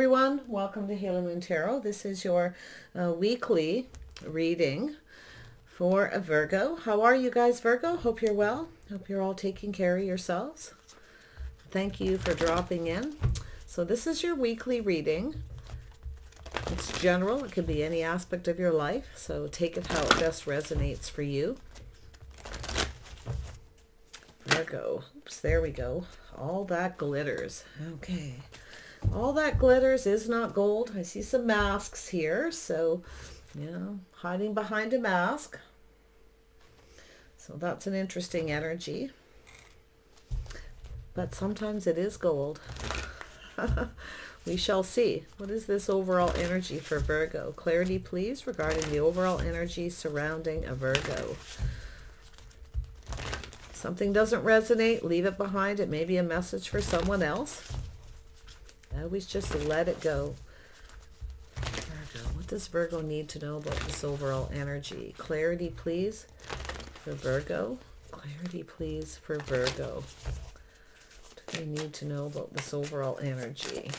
everyone. Welcome to Healing Moon Tarot. This is your weekly reading for a Virgo. How are you guys, Virgo? Hope you're well. Hope you're all taking care of yourselves. Thank you for dropping in. So this is your weekly reading. It's general. It could be any aspect of your life. So take it how it best resonates for you. Virgo. Oops, there we go. All that glitters. Okay. All that glitters is not gold. I see some masks here. So, hiding behind a mask. So that's an interesting energy. But sometimes it is gold. We shall see. What is this overall energy for Virgo? Clarity, please, regarding the overall energy surrounding a Virgo. Something doesn't resonate, leave it behind. It may be a message for someone else. Always just let it go. Virgo, what does Virgo need to know about this overall energy? Clarity, please, for Virgo. Clarity, please, for Virgo. What do they need to know about this overall energy?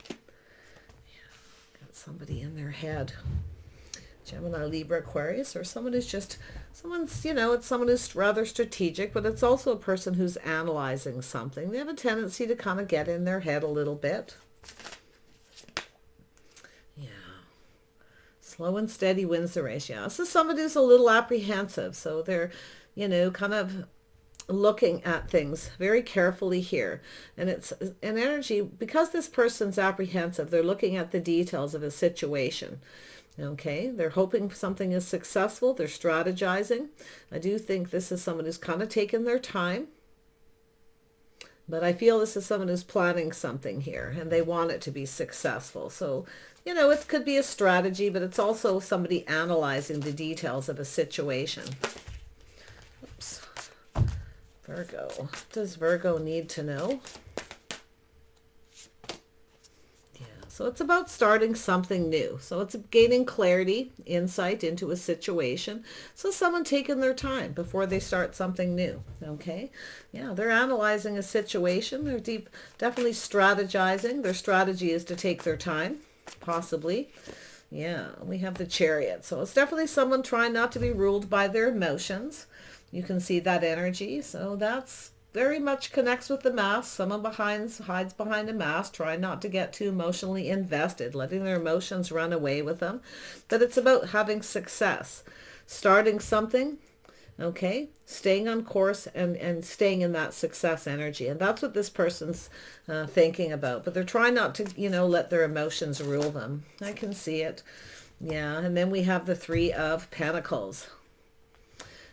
Got somebody in their head. Gemini, Libra, Aquarius, or someone who's just, it's someone who's rather strategic, but it's also a person who's analyzing something. They have a tendency to kind of get in their head a little bit. Yeah. Slow and steady wins the race. Yeah. This is somebody who's a little apprehensive. So they're, kind of looking at things very carefully here. And it's an energy, because this person's apprehensive, they're looking at the details of a situation. Okay, they're hoping something is successful. They're strategizing. I do think this is someone who's kind of taken their time. But I feel this is someone who's planning something here and they want it to be successful. So, it could be a strategy, but it's also somebody analyzing the details of a situation. Oops. Virgo. What does Virgo need to know? So it's about starting something new. So it's gaining clarity, insight into a situation. So someone taking their time before they start something new. Okay. Yeah, they're analyzing a situation. They're definitely strategizing. Their strategy is to take their time, possibly. Yeah, we have the Chariot. So it's definitely someone trying not to be ruled by their emotions. You can see that energy. So that's very much connects with the mask. Someone hides behind a mask, trying not to get too emotionally invested, letting their emotions run away with them. But it's about having success, starting something, okay, staying on course and staying in that success energy. And that's what this person's thinking about. But they're trying not to, let their emotions rule them. I can see it. Yeah, and then we have the Three of Pentacles.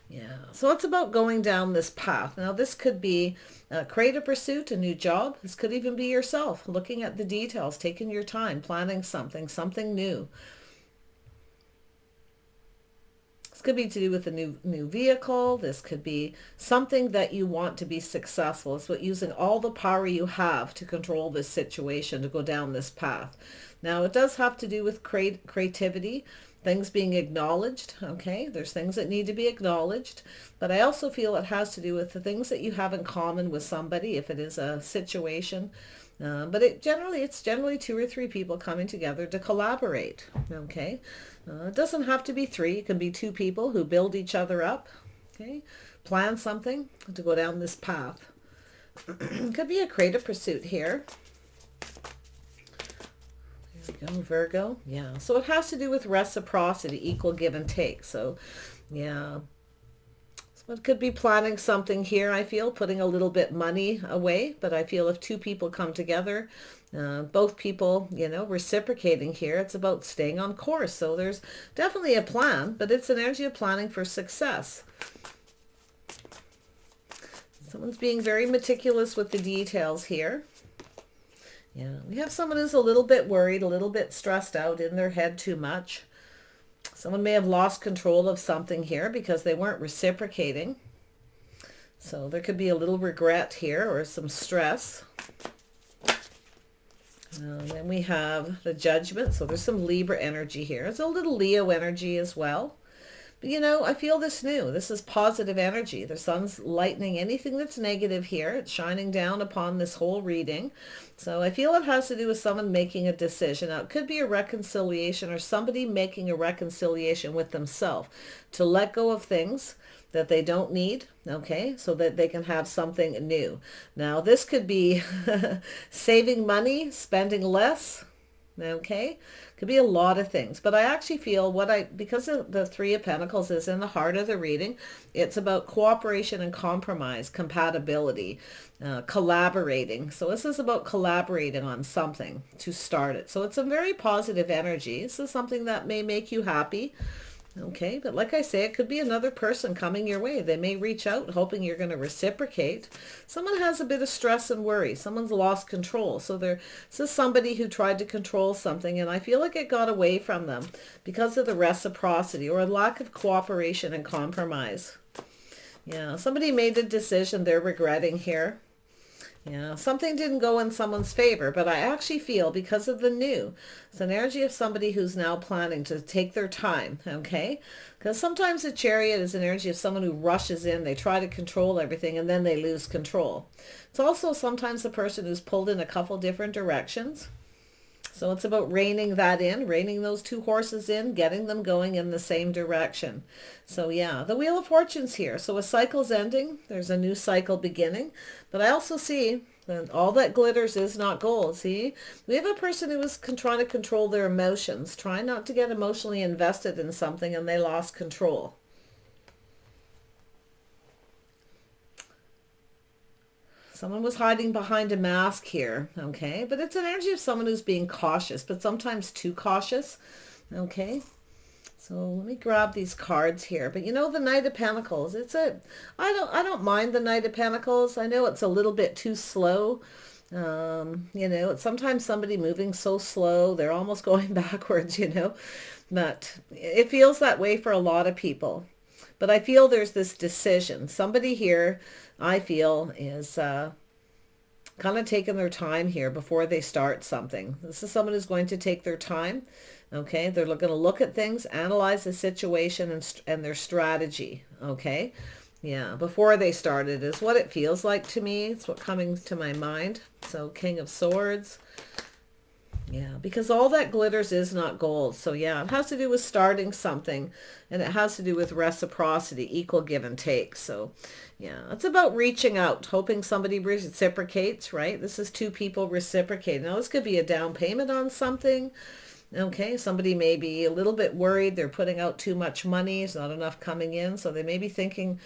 Yeah, so it's about going down this path. Now, this could be a creative pursuit, a new job. This could even be yourself, looking at the details, taking your time, planning something new. This could be to do with a new vehicle. This could be something that you want to be successful. It's about using all the power you have to control this situation, to go down this path. Now, it does have to do with creativity. Things being acknowledged, okay? There's things that need to be acknowledged, but I also feel it has to do with the things that you have in common with somebody, if it is a situation. But it's generally 2 or 3 people coming together to collaborate, okay? It doesn't have to be 3. It can be 2 people who build each other up, okay? Plan something to go down this path. It could be a creative pursuit here. Go Virgo. Yeah, so it has to do with reciprocity, equal give and take. So yeah, so it could be planning something here. I feel putting a little bit money away, but I feel if 2 people come together, both people, reciprocating here, it's about staying on course. So there's definitely a plan, but it's an energy of planning for success. Someone's being very meticulous with the details here. Yeah, we have someone who's a little bit worried, a little bit stressed out, in their head too much. Someone may have lost control of something here because they weren't reciprocating. So there could be a little regret here or some stress. Then we have the Judgment. So there's some Libra energy here. There's a little Leo energy as well. But I feel this new. This is positive energy. The sun's lightening anything that's negative here. It's shining down upon this whole reading. So I feel it has to do with someone making a decision. Now, it could be a reconciliation or somebody making a reconciliation with themselves to let go of things that they don't need, okay, so that they can have something new. Now, this could be saving money, spending less, okay, could be a lot of things. But I actually feel because of the Three of Pentacles is in the heart of the reading, it's about cooperation and compromise, compatibility, collaborating. So this is about collaborating on something to start it. So it's a very positive energy. This is something that may make you happy. Okay, but like I say, it could be another person coming your way. They may reach out hoping you're going to reciprocate. Someone has a bit of stress and worry. Someone's lost control. So this is somebody who tried to control something, and I feel like it got away from them because of the reciprocity or a lack of cooperation and compromise. Yeah, somebody made a decision they're regretting here. Yeah, something didn't go in someone's favor, but I actually feel because of the new, it's an energy of somebody who's now planning to take their time, okay? Because sometimes the Chariot is an energy of someone who rushes in, they try to control everything, and then they lose control. It's also sometimes the person who's pulled in a couple different directions. So it's about reining that in, reining those two horses in, getting them going in the same direction. So yeah, the Wheel of Fortune's here. So a cycle's ending. There's a new cycle beginning. But I also see that all that glitters is not gold. See, we have a person who was trying to control their emotions, trying not to get emotionally invested in something, and they lost control. Someone was hiding behind a mask here, okay? But it's an energy of someone who's being cautious, but sometimes too cautious, okay? So let me grab these cards here. But the Knight of Pentacles, I don't mind the Knight of Pentacles. I know it's a little bit too slow. It's sometimes somebody moving so slow, they're almost going backwards, But it feels that way for a lot of people. But I feel there's this decision. Somebody here, I feel, is kind of taking their time here before they start something. This is someone who's going to take their time. Okay, they're going to look at things, analyze the situation and their strategy. Okay, yeah, before they start it is what it feels like to me. It's what coming to my mind. So King of Swords. Yeah, because all that glitters is not gold. So yeah, it has to do with starting something, and it has to do with reciprocity, equal give and take. So yeah, it's about reaching out, hoping somebody reciprocates, right? This is two people reciprocating. Now this could be a down payment on something. Okay, somebody may be a little bit worried. They're putting out too much money. There's not enough coming in. So they may be thinking,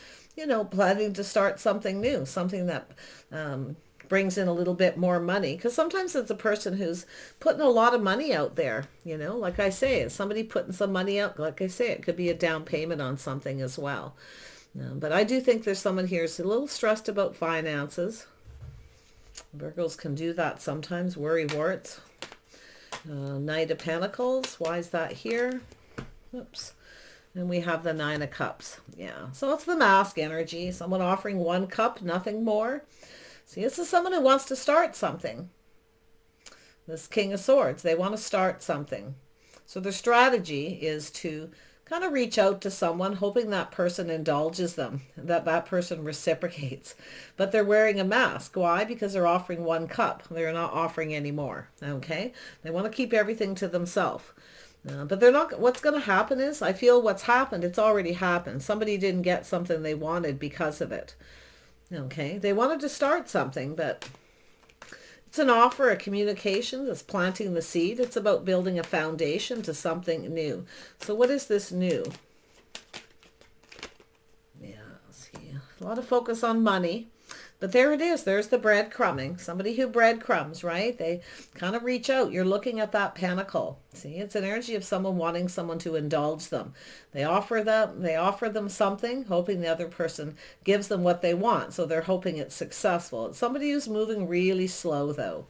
planning to start something new, something that brings in a little bit more money, because sometimes it's a person who's putting a lot of money out there, like I say, it's somebody putting some money out. Like I say, it could be a down payment on something as well. But I do think there's someone here who's a little stressed about finances. Virgos can do that sometimes, worry warts. Knight of Pentacles, why is that here? Oops. And we have the Nine of Cups. Yeah, so it's the mask energy, someone offering 1 cup, nothing more. See, this is someone who wants to start something. This King of Swords, they want to start something. So their strategy is to kind of reach out to someone, hoping that person indulges them, that person reciprocates. But they're wearing a mask. Why? Because they're offering 1 cup. They're not offering any more. Okay? They want to keep everything to themselves. But they're not. What's going to happen is, I feel what's happened, it's already happened. Somebody didn't get something they wanted because of it. Okay, they wanted to start something, but it's an offer, a communication. It's planting the seed. It's about building a foundation to something new. So what is this new? Yeah, see, a lot of focus on money. But there it is. There's the breadcrumbing. Somebody who breadcrumbs, right? They kind of reach out. You're looking at that pentacle. See, it's an energy of someone wanting someone to indulge them. They offer them something, hoping the other person gives them what they want. So they're hoping it's successful. It's somebody who's moving really slow, though.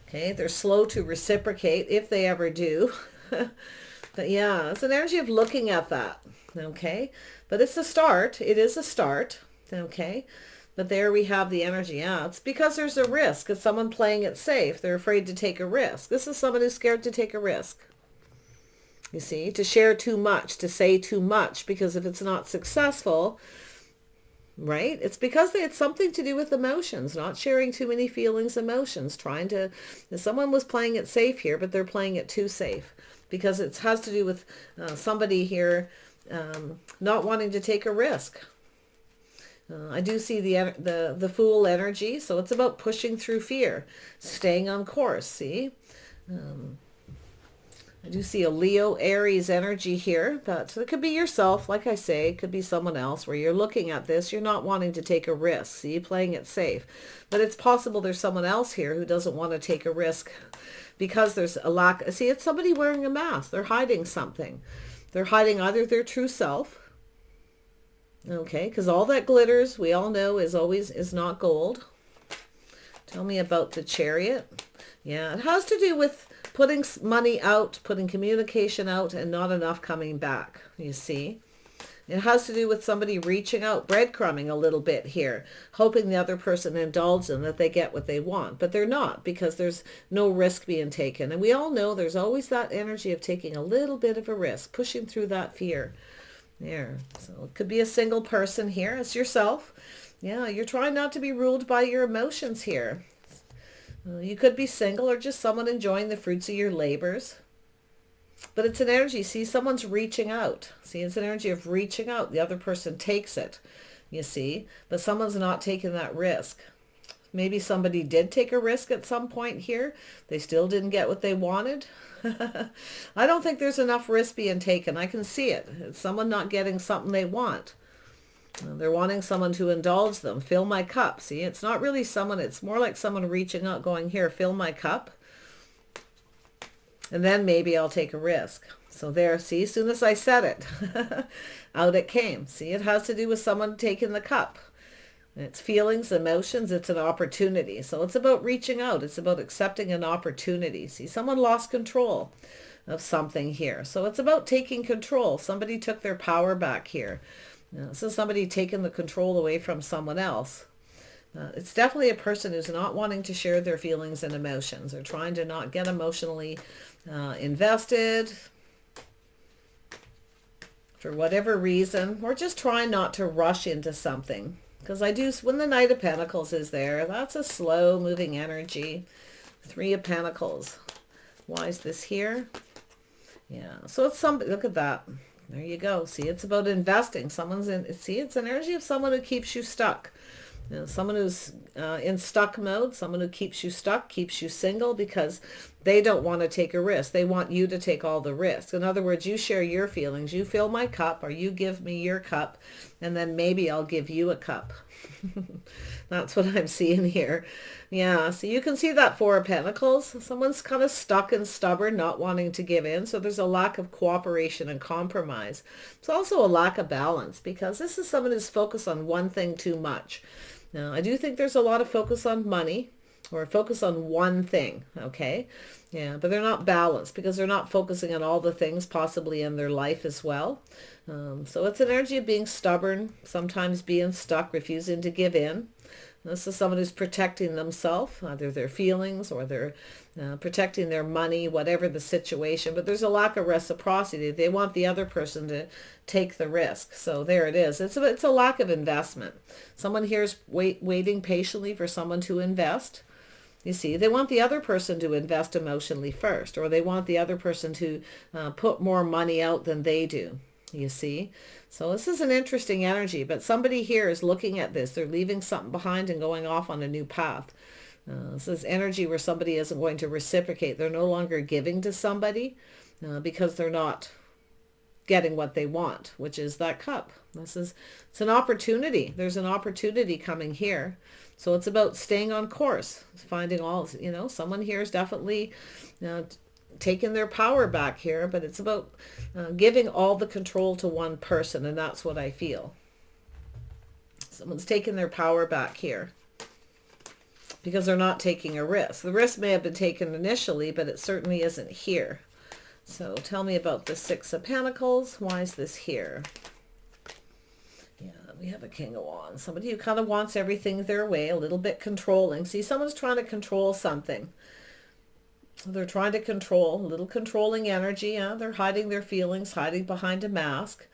Okay, they're slow to reciprocate if they ever do. But yeah, it's an energy of looking at that. Okay, but it's a start. It is a start. Okay. But there we have the energy. Yeah, it's because there's a risk. It's someone playing it safe. They're afraid to take a risk. This is someone who's scared to take a risk. You see, to share too much, to say too much, because if it's not successful, right, it's because it's something to do with emotions, not sharing too many feelings, emotions, trying to, someone was playing it safe here, but they're playing it too safe because it has to do with somebody here not wanting to take a risk. I do see the Fool energy, so it's about pushing through fear, staying on course, see? I do see a Leo Aries energy here, but it could be yourself, like I say, it could be someone else where you're looking at this, you're not wanting to take a risk, see, playing it safe. But it's possible there's someone else here who doesn't want to take a risk because there's a lack. See, it's somebody wearing a mask. They're hiding something. They're hiding either their true self, okay, because all that glitters, we all know, is not gold. Tell me about the Chariot. Yeah, it has to do with putting money out, putting communication out, and not enough coming back, you see. It has to do with somebody reaching out, breadcrumbing a little bit here, hoping the other person indulges them, that they get what they want. But they're not, because there's no risk being taken. And we all know there's always that energy of taking a little bit of a risk, pushing through that fear. There. So it could be a single person here. It's yourself. Yeah, you're trying not to be ruled by your emotions here. You could be single or just someone enjoying the fruits of your labors. But it's an energy. See, someone's reaching out. See, it's an energy of reaching out. The other person takes it, you see. But someone's not taking that risk. Maybe somebody did take a risk at some point here. They still didn't get what they wanted. I don't think there's enough risk being taken. I can see it. It's someone not getting something they want. They're wanting someone to indulge them. Fill my cup. See, it's not really someone. It's more like someone reaching out going, here, fill my cup. And then maybe I'll take a risk. So there, see, as soon as I said it, out it came. See, it has to do with someone taking the cup. It's feelings, emotions, it's an opportunity. So it's about reaching out. It's about accepting an opportunity. See, someone lost control of something here. So it's about taking control. Somebody took their power back here. So somebody taking the control away from someone else. It's definitely a person who's not wanting to share their feelings and emotions, or trying to not get emotionally invested for whatever reason, or just trying not to rush into something. Because I do, when the Knight of Pentacles is there, that's a slow moving energy. Three of Pentacles. Why is this here? Yeah, so it's somebody, look at that. There you go. See, it's about investing. Someone's in, see, it's an energy of someone who keeps you stuck. You know, someone who's in stuck mode, someone who keeps you stuck, keeps you single because they don't want to take a risk. They want you to take all the risk. In other words, you share your feelings. You fill my cup, or you give me your cup, and then maybe I'll give you a cup. That's what I'm seeing here. Yeah, so you can see that Four of Pentacles. Someone's kind of stuck and stubborn, not wanting to give in. So there's a lack of cooperation and compromise. It's also a lack of balance, because this is someone who's focused on one thing too much. Now, I do think there's a lot of focus on money, or focus on one thing, okay? Yeah, but they're not balanced because they're not focusing on all the things possibly in their life as well. So it's an energy of being stubborn, sometimes being stuck, refusing to give in. This is someone who's protecting themselves, either their feelings or they're protecting their money, whatever the situation. But there's a lack of reciprocity. They want the other person to take the risk. So there it is. It's a lack of investment. Someone here is waiting patiently for someone to invest. You see, they want the other person to invest emotionally first, or they want the other person to put more money out than they do. You see, so this is an interesting energy, but somebody here is looking at this. They're leaving something behind and going off on a new path. This is energy where somebody isn't going to reciprocate. They're no longer giving to somebody because they're not getting what they want, which is that cup. It's an opportunity. There's an opportunity coming here. So it's about staying on course, finding all, someone here is definitely taking their power back here, but it's about giving all the control to one person, and that's what I feel. Someone's taking their power back here because they're not taking a risk. The risk may have been taken initially, but it certainly isn't here. So tell me about the Six of Pentacles. Why is this here? Yeah, we have a King of Wands. Somebody who kind of wants everything their way, a little bit controlling. See, someone's trying to control something. They're trying to control, a little controlling energy. Yeah? They're hiding their feelings, hiding behind a mask.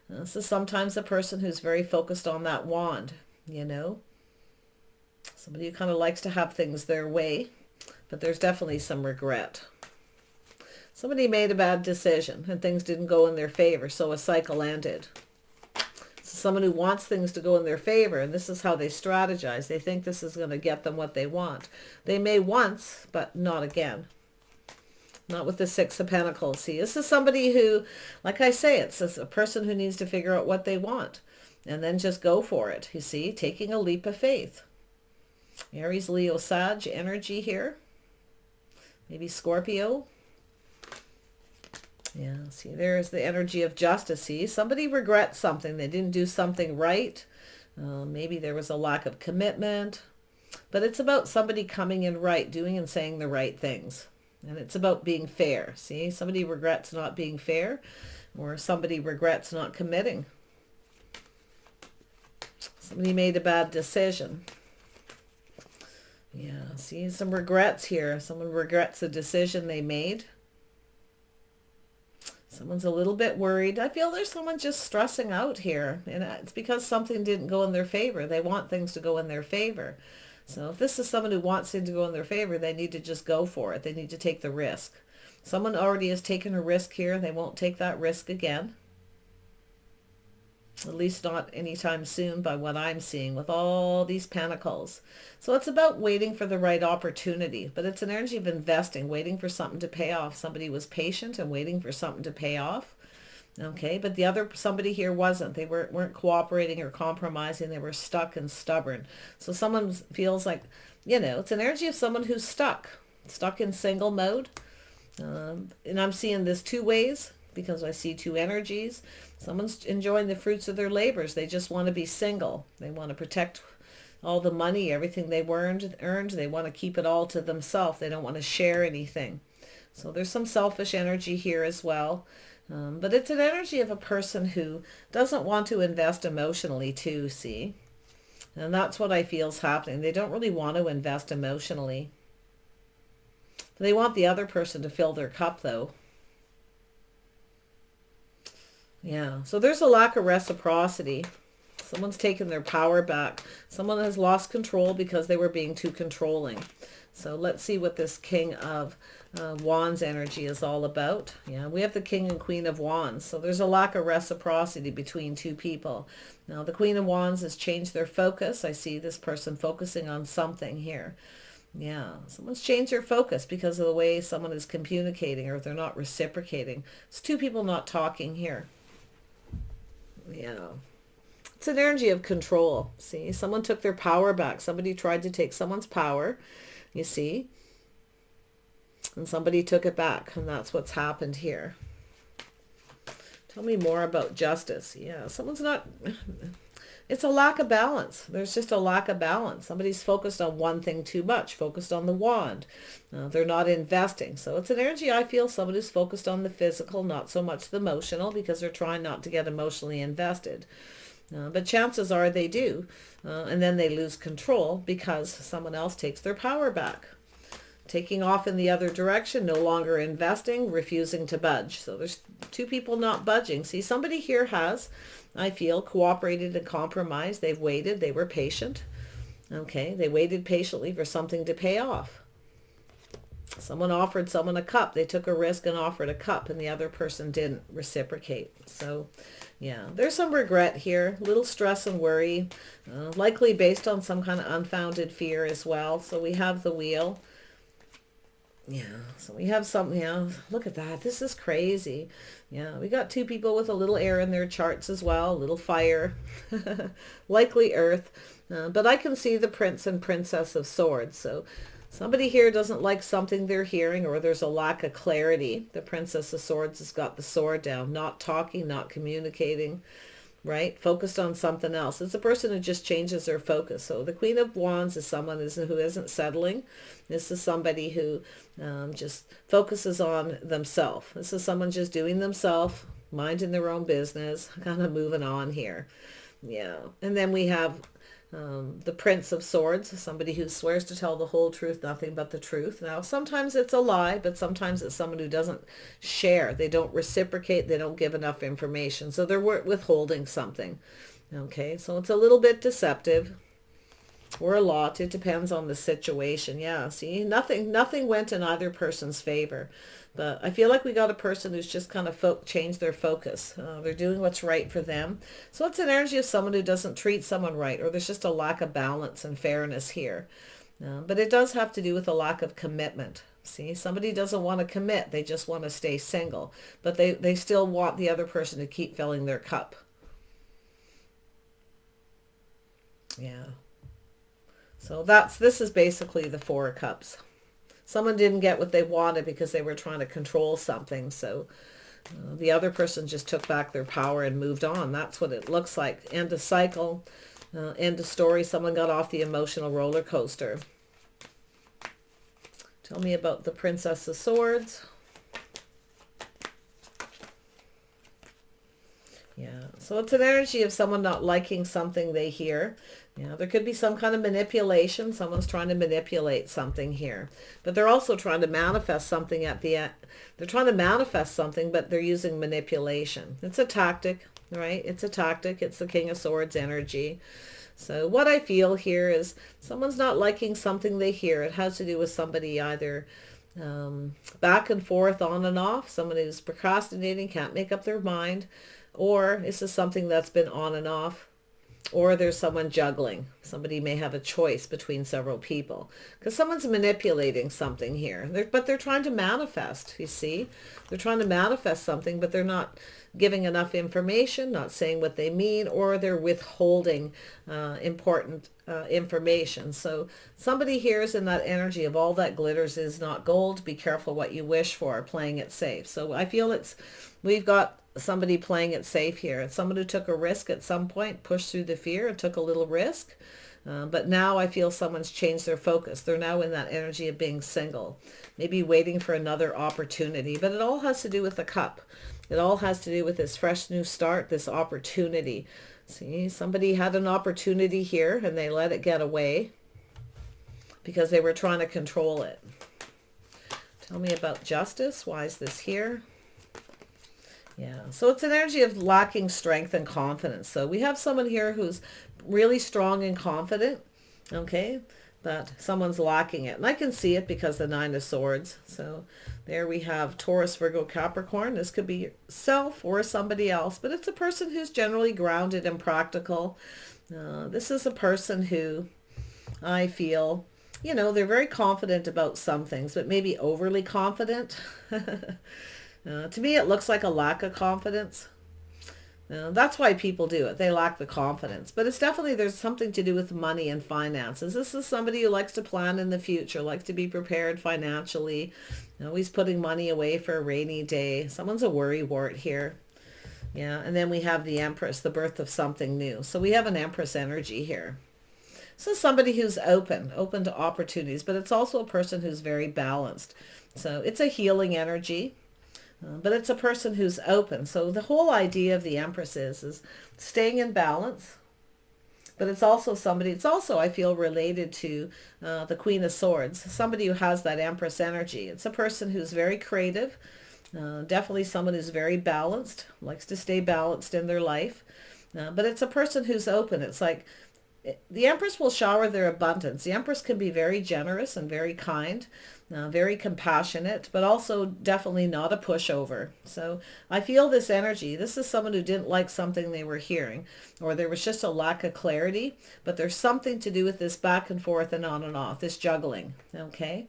This is sometimes a person who's very focused on that wand, you know. Somebody who kind of likes to have things their way, but there's definitely some regret. Somebody made a bad decision and things didn't go in their favor, so a cycle ended. Someone who wants things to go in their favor, and this is how they strategize. They think this is going to get them what they want. They may once, but not again. Not with the Six of Pentacles. See, this is somebody who, like I say, it's a person who needs to figure out what they want and then just go for it. You see, taking a leap of faith. Aries, Leo, Sag energy here. Maybe Scorpio. Yeah, see, there's the energy of justice. See, somebody regrets something. They didn't do something right. Maybe there was a lack of commitment. But it's about somebody coming in right, doing and saying the right things. And it's about being fair. See, somebody regrets not being fair, or somebody regrets not committing. Somebody made a bad decision. Yeah, see, some regrets here. Someone regrets the decision they made. Someone's a little bit worried. I feel there's someone just stressing out here, and it's because something didn't go in their favor. They want things to go in their favor. So if this is someone who wants things to go in their favor, they need to just go for it. They need to take the risk. Someone already has taken a risk here. They won't take that risk again. At least not anytime soon by what I'm seeing with all these pentacles. So it's about waiting for the right opportunity, but it's an energy of investing, waiting for something to pay off. Somebody was patient and waiting for something to pay off. Okay, but the other somebody here wasn't. They weren't cooperating or compromising. They were stuck and stubborn. So someone feels like, you know, it's an energy of someone who's stuck in single mode. And I'm seeing this two ways because I see two energies. Someone's enjoying the fruits of their labors. They just want to be single. They want to protect all the money, everything they've earned. They want to keep it all to themselves. They don't want to share anything. So there's some selfish energy here as well. But it's an energy of a person who doesn't want to invest emotionally too, see? And that's what I feel is happening. They don't really want to invest emotionally. They want the other person to fill their cup, though. Yeah, so there's a lack of reciprocity. Someone's taken their power back. Someone has lost control because they were being too controlling. So let's see what this King of Wands energy is all about. Yeah, we have the King and Queen of Wands. So there's a lack of reciprocity between two people. Now the Queen of Wands has changed their focus. I see this person focusing on something here. Yeah, someone's changed their focus because of the way someone is communicating, or they're not reciprocating. It's two people not talking here. Yeah. It's an energy of control. See, someone took their power back. Somebody tried to take someone's power, you see, and somebody took it back, and that's what's happened here. Tell me more about justice. Yeah, someone's not, it's a lack of balance. There's just a lack of balance. Somebody's focused on one thing too much, focused on the wand. They're not investing. So it's an energy, I feel, someone who's focused on the physical, not so much the emotional, because they're trying not to get emotionally invested. But chances are they do. And then they lose control because someone else takes their power back. Taking off in the other direction, no longer investing, refusing to budge. So there's two people not budging. See, somebody here has, I feel, cooperated and compromised. They've waited. They were patient. Okay, they waited patiently for something to pay off. Someone offered someone a cup. They took a risk and offered a cup, and the other person didn't reciprocate. So, yeah, there's some regret here, little stress and worry, likely based on some kind of unfounded fear as well. So we have the wheel. Yeah, so we have something, yeah, look at that. This is crazy. Yeah, we got two people with a little air in their charts as well, a little fire, likely earth. But I can see the Prince and Princess of Swords. So somebody here doesn't like something they're hearing, or there's a lack of clarity. The Princess of Swords has got the sword down, not talking, not communicating, right? Focused on something else. It's a person who just changes their focus. So the Queen of Wands is someone who isn't settling. This is somebody who just focuses on themselves. This is someone just doing themselves, minding their own business, kind of moving on here. Yeah. And then we have The Prince of Swords, somebody who swears to tell the whole truth, nothing but the truth. Now, sometimes it's a lie, but sometimes it's someone who doesn't share. They don't reciprocate. They don't give enough information. So they're withholding something. Okay, so it's a little bit deceptive. Or a lot. It depends on the situation. Yeah, see, nothing went in either person's favor. But I feel like we got a person who's just kind of changed their focus. They're doing what's right for them. So it's an energy of someone who doesn't treat someone right, or there's just a lack of balance and fairness here. But it does have to do with a lack of commitment. See, somebody doesn't want to commit. They just want to stay single. But they still want the other person to keep filling their cup. Yeah. So this is basically the Four of Cups. Someone didn't get what they wanted because they were trying to control something. So the other person just took back their power and moved on. That's what it looks like. End of cycle, end of story. Someone got off the emotional roller coaster. Tell me about the Princess of Swords. Yeah, so it's an energy of someone not liking something they hear. Yeah, there could be some kind of manipulation. Someone's trying to manipulate something here. But they're also trying to manifest something at the end. They're trying to manifest something, but they're using manipulation. It's a tactic, right? It's a tactic. It's the King of Swords energy. So what I feel here is someone's not liking something they hear. It has to do with somebody either back and forth, on and off. Someone who's procrastinating, can't make up their mind. Or this is something that's been on and off. Or there's someone juggling. Somebody may have a choice between several people. Because someone's manipulating something here. But they're trying to manifest, you see. They're trying to manifest something, but they're not giving enough information, not saying what they mean, or they're withholding important information. So somebody here is in that energy of all that glitters is not gold. Be careful what you wish for, playing it safe. So I feel we've got somebody playing it safe here. It's someone who took a risk at some point, pushed through the fear and took a little risk. But now I feel someone's changed their focus. They're now in that energy of being single, maybe waiting for another opportunity. But it all has to do with the cup. It all has to do with this fresh new start, this opportunity. See, somebody had an opportunity here and they let it get away because they were trying to control it. Tell me about justice. Why is this here? Yeah, so it's an energy of lacking strength and confidence. So we have someone here who's really strong and confident, okay, but someone's lacking it. And I can see it because the Nine of Swords. So there we have Taurus, Virgo, Capricorn. This could be yourself or somebody else, but it's a person who's generally grounded and practical. This is a person who I feel, you know, they're very confident about some things, but maybe overly confident. To me, it looks like a lack of confidence. That's why people do it. They lack the confidence. But it's definitely, there's something to do with money and finances. This is somebody who likes to plan in the future, likes to be prepared financially, always putting money away for a rainy day. Someone's a worrywart here. Yeah, and then we have the Empress, the birth of something new. So we have an Empress energy here. So somebody who's open to opportunities, but it's also a person who's very balanced. So it's a healing energy. But it's a person who's open. So the whole idea of the Empress is staying in balance. But it's also somebody, it's also, I feel, related to the Queen of Swords. Somebody who has that Empress energy. It's a person who's very creative. Definitely someone who's very balanced. Likes to stay balanced in their life. But it's a person who's open. It's like the Empress will shower their abundance. The Empress can be very generous and very kind. Very compassionate, but also definitely not a pushover. So I feel this energy. This is someone who didn't like something they were hearing, or there was just a lack of clarity, but there's something to do with this back and forth and on and off, this juggling, okay?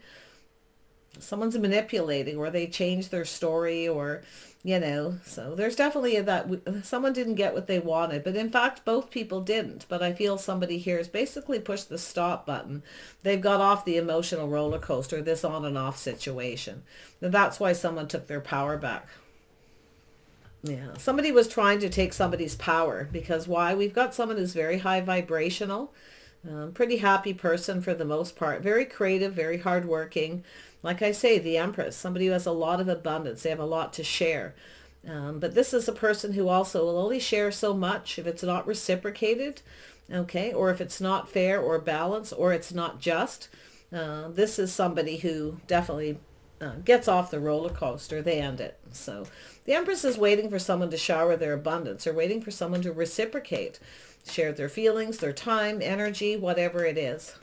Someone's manipulating, or they changed their story, or, you know, so there's definitely that someone didn't get what they wanted, but in fact, both people didn't. But I feel somebody here has basically pushed the stop button. They've got off the emotional roller coaster, this on and off situation. And that's why someone took their power back. Yeah, somebody was trying to take somebody's power, because why? We've got someone who's very high vibrational, pretty happy person for the most part, very creative, very hardworking. Like I say, the Empress, somebody who has a lot of abundance. They have a lot to share. But this is a person who also will only share so much if it's not reciprocated, okay, or if it's not fair or balanced, or it's not just. This is somebody who definitely gets off the roller coaster. They end it. So the Empress is waiting for someone to shower their abundance, or waiting for someone to reciprocate, share their feelings, their time, energy, whatever it is.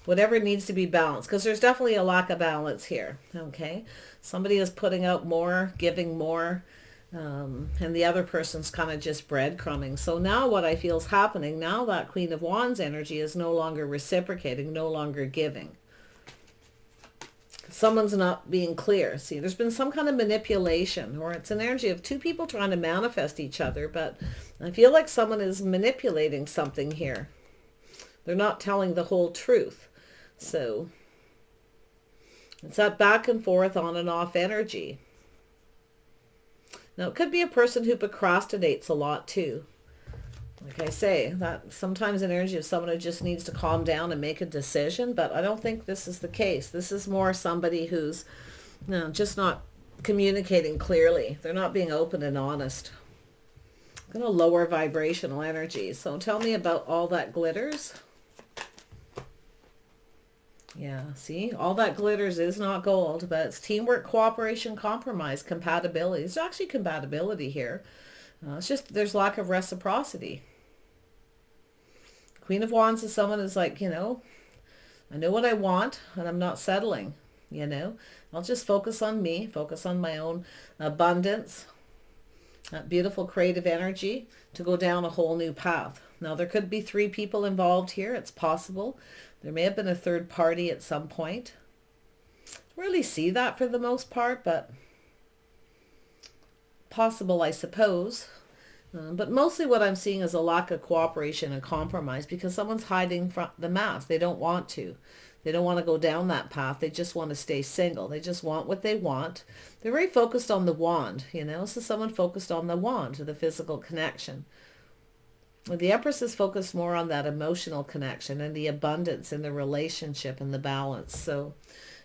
Whatever needs to be balanced, because there's definitely a lack of balance here, okay? Somebody is putting out more, giving more, and the other person's kind of just breadcrumbing. So now what I feel is happening, now that Queen of Wands energy is no longer reciprocating, no longer giving. Someone's not being clear. See, there's been some kind of manipulation, or it's an energy of two people trying to manifest each other, but I feel like someone is manipulating something here. They're not telling the whole truth. So it's that back and forth, on and off energy. Now, it could be a person who procrastinates a lot too. Like I say, that sometimes an energy of someone who just needs to calm down and make a decision, but I don't think this is the case. This is more somebody who's just not communicating clearly. They're not being open and honest. Kind of lower vibrational energy. So tell me about all that glitters. Yeah, see, all that glitters is not gold, but it's teamwork, cooperation, compromise, compatibility. There's actually compatibility here. It's just there's lack of reciprocity. Queen of Wands is someone who's like, I know what I want and I'm not settling, I'll just focus on me, focus on my own abundance, that beautiful creative energy to go down a whole new path. Now, there could be 3 people involved here. It's possible. There may have been a third party at some point. Really see that for the most part, but possible, I suppose. But mostly what I'm seeing is a lack of cooperation and compromise, because someone's hiding from the mask. They don't want to. They don't want to go down that path. They just want to stay single. They just want what they want. They're very focused on the wand, So someone focused on the wand, the physical connection. The Empress is focused more on that emotional connection and the abundance in the relationship and the balance. So,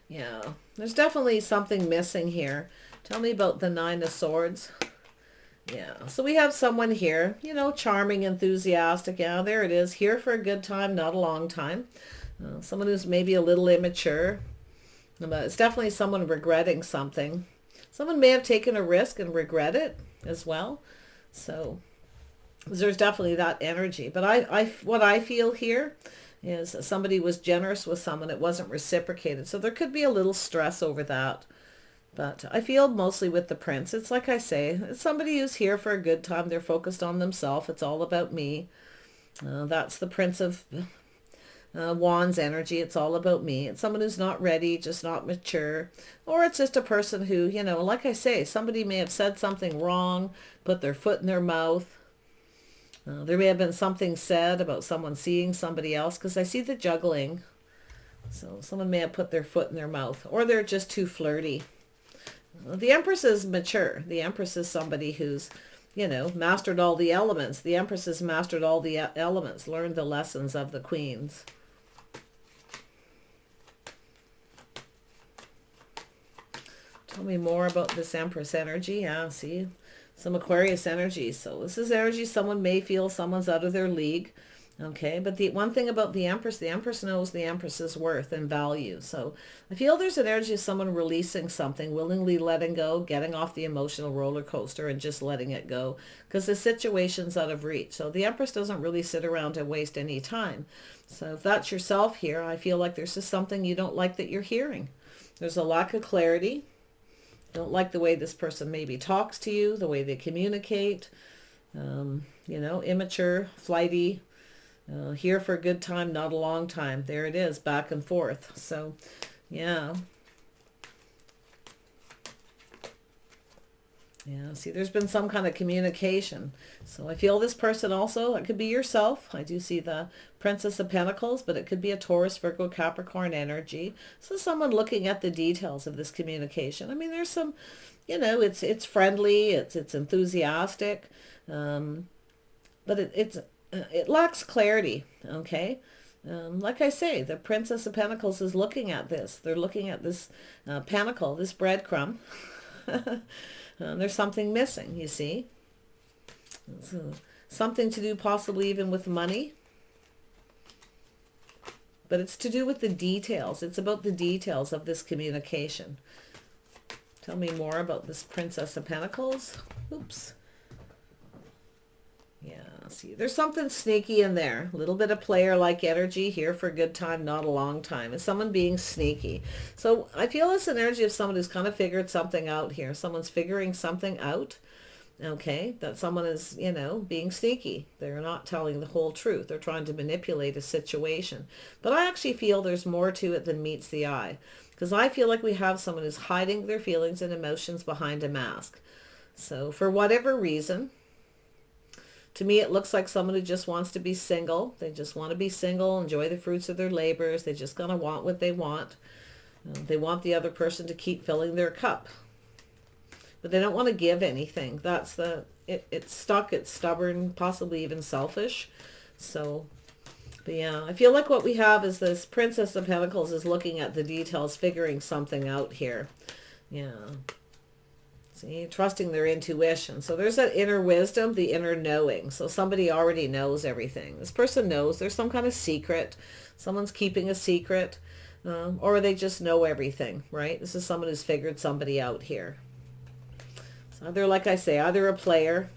yeah, there's definitely something missing here. Tell me about the 9 of Swords. Yeah, so we have someone here, charming, enthusiastic. Yeah, there it is. Here for a good time, not a long time. Someone who's maybe a little immature. But it's definitely someone regretting something. Someone may have taken a risk and regret it as well. So there's definitely that energy. But what I feel here is somebody was generous with someone. It wasn't reciprocated. So there could be a little stress over that. But I feel mostly with the Prince. It's like I say, it's somebody who's here for a good time. They're focused on themselves. It's all about me. That's the Prince of Wands energy. It's all about me. It's someone who's not ready, just not mature. Or it's just a person who, like I say, somebody may have said something wrong, put their foot in their mouth. There may have been something said about someone seeing somebody else, because I see the juggling. So someone may have put their foot in their mouth, or they're just too flirty. The Empress is mature. The Empress is somebody who's, mastered all the elements. The Empress has mastered all the elements, learned the lessons of the queens. Tell me more about this Empress energy. Yeah, see, some Aquarius energy. So this is energy someone may feel someone's out of their league. Okay, but the one thing about the Empress knows the Empress's worth and value. So I feel there's an energy of someone releasing something, willingly letting go, getting off the emotional roller coaster and just letting it go, because the situation's out of reach. So the Empress doesn't really sit around and waste any time. So if that's yourself here, I feel like there's just something you don't like that you're hearing. There's a lack of clarity. Don't like the way this person maybe talks to you, the way they communicate, immature, flighty, here for a good time, not a long time. There it is, back and forth. So, yeah. Yeah, see, there's been some kind of communication. So I feel this person also, it could be yourself. I do see the Princess of Pentacles, but it could be a Taurus, Virgo, Capricorn energy. So someone looking at the details of this communication. I mean, there's some, it's friendly, it's enthusiastic, but it lacks clarity, okay? Like I say, the Princess of Pentacles is looking at this. They're looking at this pentacle, this breadcrumb. There's something missing, you see. So, something to do possibly even with money. But it's to do with the details. It's about the details of this communication. Tell me more about this Princess of Pentacles. Oops. Yeah, see, there's something sneaky in there. A little bit of player-like energy here for a good time, not a long time. It's someone being sneaky. So I feel it's an energy of someone who's kind of figured something out here. Someone's figuring something out. Okay, that someone is, you know, being sneaky. They're not telling the whole truth. They're trying to manipulate a situation. But I actually feel there's more to it than meets the eye. Because I feel like we have someone who's hiding their feelings and emotions behind a mask. So for whatever reason, to me it looks like someone who just wants to be single. They just want to be single, enjoy the fruits of their labors. They just gonna want what they want. They want the other person to keep filling their cup. But they don't want to give anything. That's it's stuck, it's stubborn, possibly even selfish. So, but yeah, I feel like what we have is this Princess of Pentacles is looking at the details, figuring something out here. Yeah. See, trusting their intuition. So there's that inner wisdom, the inner knowing. So somebody already knows everything. This person knows there's some kind of secret. Someone's keeping a secret. Or they just know everything, right? This is someone who's figured somebody out here. Either, like I say, either a player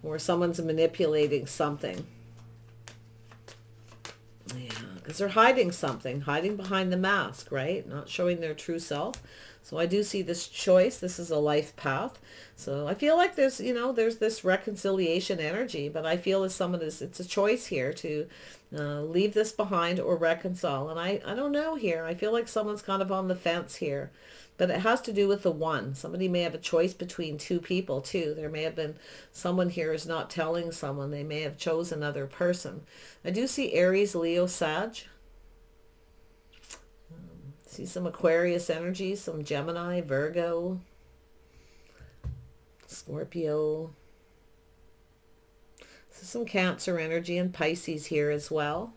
or someone's manipulating something. Yeah, because they're hiding something, hiding behind the mask, right? Not showing their true self. So I do see this choice. This is a life path. So I feel like there's, you know, there's this reconciliation energy, but I feel as someone is, it's a choice here to leave this behind or reconcile. And I don't know here. I feel like someone's kind of on the fence here. But it has to do with the one. Somebody may have a choice between two people too. There may have been someone here is not telling someone. They may have chosen another person. I do see Aries, Leo, Sag. See some Aquarius energy, some Gemini, Virgo, Scorpio. So some Cancer energy and Pisces here as well.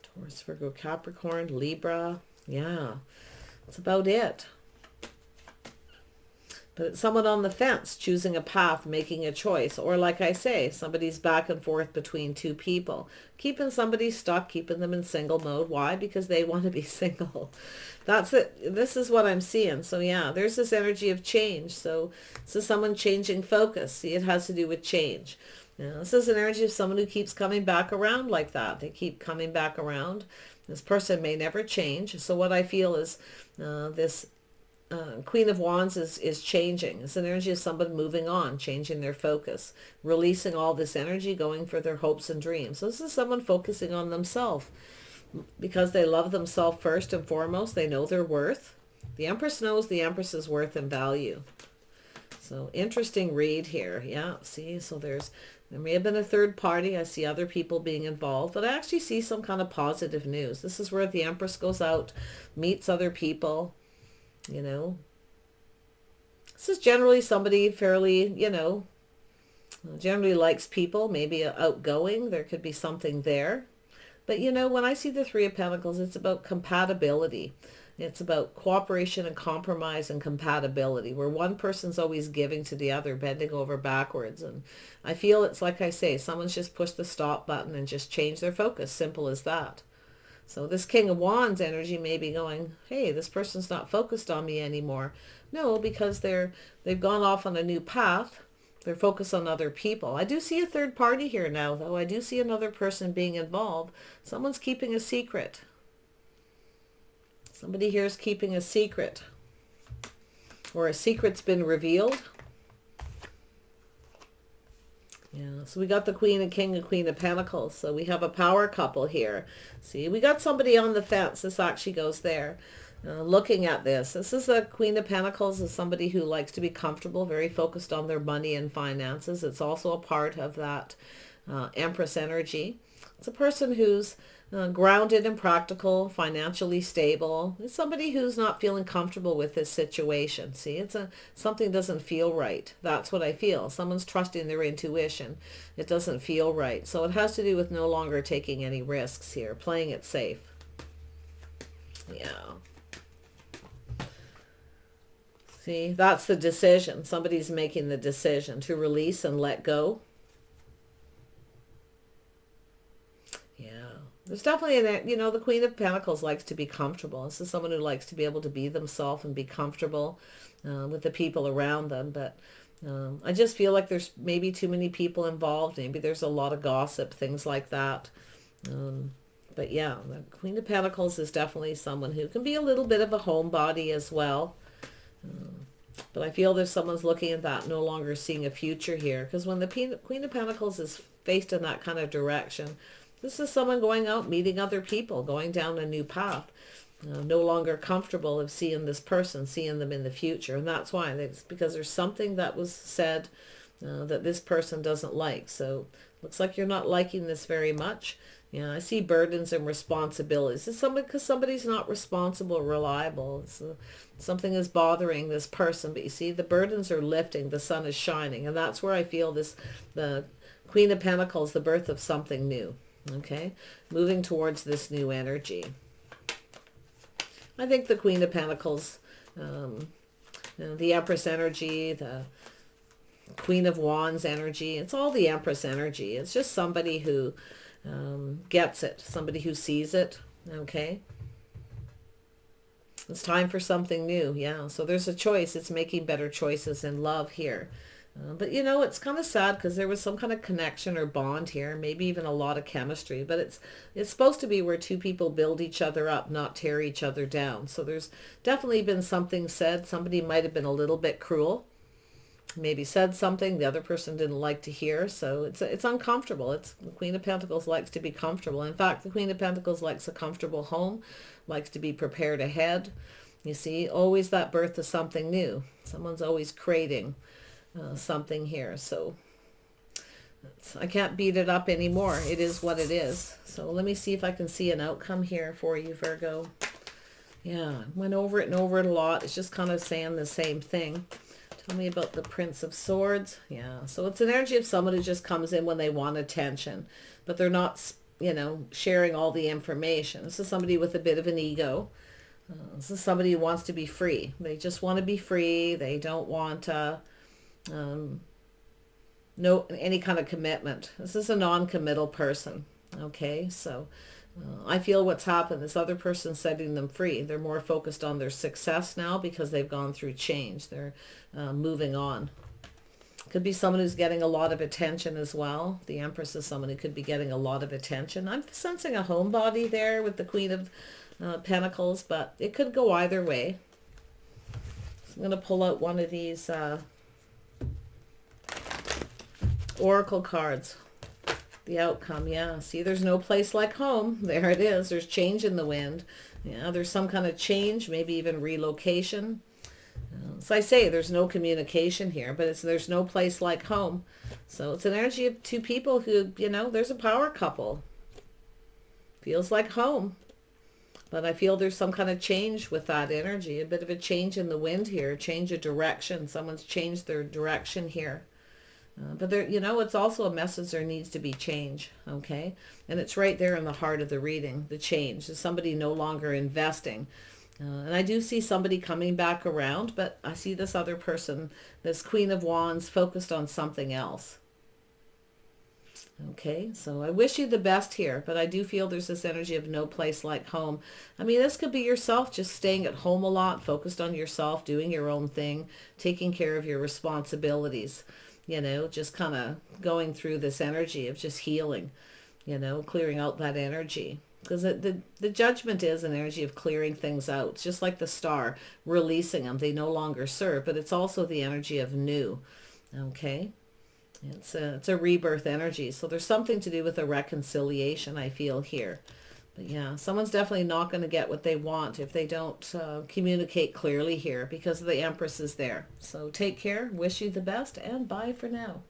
Taurus, Virgo, Capricorn, Libra. Yeah, that's about it. But it's someone on the fence, choosing a path, making a choice. Or like I say, somebody's back and forth between two people. Keeping somebody stuck, keeping them in single mode. Why? Because they want to be single. That's it. This is what I'm seeing. So yeah, there's this energy of change. So this is someone changing focus. See, it has to do with change. Yeah, this is an energy of someone who keeps coming back around like that. They keep coming back around. This person may never change. So what I feel is this Queen of Wands is changing. It's an energy of somebody moving on, changing their focus, releasing all this energy, going for their hopes and dreams. So this is someone focusing on themselves because they love themselves first and foremost. They know their worth. The Empress knows the Empress's worth and value. So interesting read here. Yeah, see, so there may have been a third party. I see other people being involved, but I actually see some kind of positive news. This is where the Empress goes out, meets other people, you know. This is generally somebody fairly, you know, generally likes people, maybe outgoing. There could be something there. But, you know, when I see the Three of Pentacles, it's about compatibility. It's about cooperation and compromise and compatibility, where one person's always giving to the other, bending over backwards. And I feel it's like I say, someone's just pushed the stop button and just changed their focus. Simple as that. So this King of Wands energy may be going, hey, this person's not focused on me anymore. No, because they've gone off on a new path. They're focused on other people. I do see a third party here now, though. I do see another person being involved. Someone's keeping a secret. Somebody here is keeping a secret, or a secret's been revealed. Yeah, so we got the Queen and King and Queen of Pentacles. So we have a power couple here. See, we got somebody on the fence. This actually goes there. Looking at this, this is a Queen of Pentacles, is somebody who likes to be comfortable, very focused on their money and finances. It's also a part of that Empress energy. It's a person who's grounded and practical, financially stable. It's somebody who's not feeling comfortable with this situation. See, it's something doesn't feel right. That's what I feel. Someone's trusting their intuition. It doesn't feel right. So it has to do with no longer taking any risks here, playing it safe. Yeah. See, that's the decision. Somebody's making the decision to release and let go. Yeah. There's definitely the Queen of Pentacles likes to be comfortable. This is someone who likes to be able to be themselves and be comfortable with the people around them. But I just feel like there's maybe too many people involved. Maybe there's a lot of gossip, things like that. But yeah, the Queen of Pentacles is definitely someone who can be a little bit of a homebody as well. But I feel there's someone's looking at that, no longer seeing a future here. Because when the Queen of Pentacles is faced in that kind of direction, this is someone going out, meeting other people, going down a new path. No longer comfortable of seeing this person, seeing them in the future. And that's why. It's because there's something that was said that this person doesn't like. So looks like you're not liking this very much. Yeah, I see burdens and responsibilities. It's because somebody's not responsible or reliable. Something is bothering this person. But you see, the burdens are lifting. The sun is shining. And that's where I feel the Queen of Pentacles, the birth of something new. Okay, moving towards this new energy. I think the Queen of Pentacles, the Empress Energy, the Queen of Wands energy, it's all the Empress energy. It's just somebody who gets it, somebody who sees it. Okay, it's time for something new. Yeah, so there's a choice. It's making better choices in love here. But it's kind of sad because there was some kind of connection or bond here, maybe even a lot of chemistry, but it's supposed to be where two people build each other up, not tear each other down. So there's definitely been something said. Somebody might have been a little bit cruel, maybe said something the other person didn't like to hear. So it's uncomfortable. The Queen of Pentacles likes to be comfortable. In fact, the Queen of Pentacles likes a comfortable home, likes to be prepared ahead. You see, always that birth of something new. Someone's always creating something here. So I can't beat it up anymore. It is what it is. So let me see if I can see an outcome here for you, Virgo. Yeah, went over it and over it a lot. It's just kind of saying the same thing. Tell me about the Prince of Swords. Yeah, so it's an energy of someone who just comes in when they want attention, but they're not, sharing all the information. This is somebody with a bit of an ego. This is somebody who wants to be free. They just want to be free. They don't want any kind of commitment. This is a non-committal person. Okay, so I feel what's happened, this other person setting them free. They're more focused on their success now because they've gone through change. They're moving on. Could be someone who's getting a lot of attention as well. The Empress is someone who could be getting a lot of attention. I'm sensing a homebody there with the Queen of Pentacles, but it could go either way. So I'm going to pull out one of these Oracle cards. The outcome, yeah. See, there's no place like home. There it is. There's change in the wind. Yeah, there's some kind of change, maybe even relocation. So I say there's no communication here, but there's no place like home. So it's an energy of two people who, there's a power couple. Feels like home. But I feel there's some kind of change with that energy, a bit of a change in the wind here, change of direction. Someone's changed their direction here. But there, it's also a message there needs to be change, okay? And it's right there in the heart of the reading, the change. Is somebody no longer investing? And I do see somebody coming back around, but I see this other person, this Queen of Wands, focused on something else. Okay, so I wish you the best here, but I do feel there's this energy of no place like home. I mean, this could be yourself just staying at home a lot, focused on yourself, doing your own thing, taking care of your responsibilities. Just kind of going through this energy of just healing, clearing out that energy. Because the judgment is an energy of clearing things out. It's just like the star, releasing them. They no longer serve, but it's also the energy of new. Okay? It's a rebirth energy. So there's something to do with a reconciliation, I feel here. But yeah, someone's definitely not going to get what they want if they don't communicate clearly here because the Empress is there. So take care, wish you the best, and bye for now.